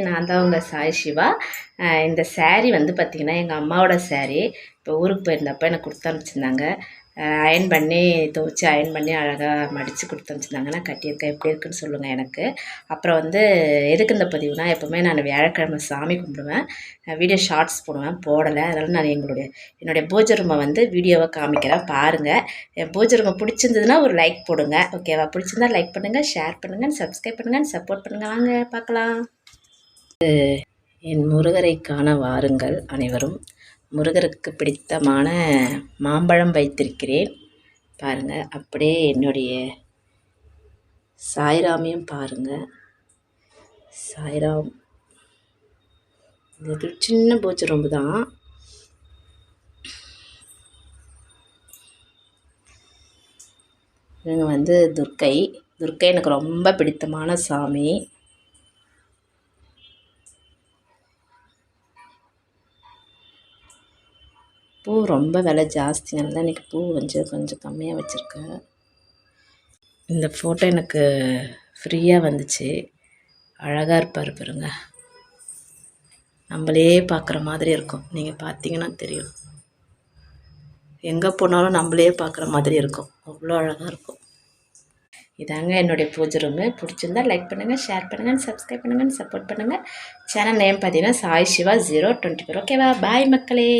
நான் தான் உங்கள் சாய் சிவா. இந்த சேரீ வந்து பார்த்திங்கன்னா எங்கள் அம்மாவோட சேரீ. இப்போ ஊருக்கு போயிருந்தப்போ எனக்கு கொடுத்து அனுப்பிச்சிருந்தாங்க. அயர்ன் பண்ணி துவைச்சி அயர்ன் பண்ணி அழகாக மடித்து கொடுத்து அனுப்பிச்சிருந்தாங்க. நான் கட்டியிருக்கேன், எப்படி இருக்குன்னு சொல்லுங்கள் எனக்கு. அப்புறம் வந்து எதுக்கு இந்த பதிவுனா, எப்போவுமே நான் வியாழக்கிழமை சாமி கும்பிடுவேன், வீடியோ ஷார்ட்ஸ் போடுவேன், போடலை. அதனால் நான் என்னுடைய பூஜை ரூமை வந்து வீடியோவை காமிக்கிறேன் பாருங்கள். என் பூஜை ரூமை பிடிச்சிருந்ததுன்னா ஒரு லைக் போடுங்க, ஓகேவா? பிடிச்சிருந்தா லைக் பண்ணுங்கள், ஷேர் பண்ணுங்கள், சப்ஸ்கிரைப் பண்ணுங்கள், சப்போர்ட் பண்ணுங்கள். வாங்க பார்க்கலாம். என் முருகரை காண வாருங்கள் அனைவரும். முருகருக்கு பிடித்தமான மாம்பழம் வைத்திருக்கிறேன் பாருங்கள். அப்படியே என்னுடைய சாய்ராமையும் பாருங்கள். சாய்ராம் இது சின்ன பூஜை ரூம்பு தான். இவங்க வந்து துர்க்கை எனக்கு ரொம்ப பிடித்தமான சாமி. பூ ரொம்ப விலை ஜாஸ்தினால தான் இன்றைக்கி பூ கொஞ்சம் கம்மியாக வச்சுருக்கேன். இந்த ஃபோட்டோ எனக்கு ஃப்ரீயாக வந்துச்சு. அழகாக இருப்பார் பாருங்க. நம்மளே பார்க்குற மாதிரி இருக்கும். நீங்கள் பார்த்தீங்கன்னா தெரியும், எங்கே போனாலும் நம்மளே பார்க்குற மாதிரி இருக்கும். அவ்வளோ அழகாக இருக்கும். இதாங்க என்னுடைய பூஜை ரூமு. பிடிச்சிருந்தால் லைக் பண்ணுங்கள், ஷேர் பண்ணுங்கள், சப்ஸ்கிரைப் பண்ணுங்கள், சப்போர்ட் பண்ணுங்கள். சேனல் நேம் பார்த்தீங்கன்னா சாய் சிவா 024. ஓகேவா? பாய் மக்களே.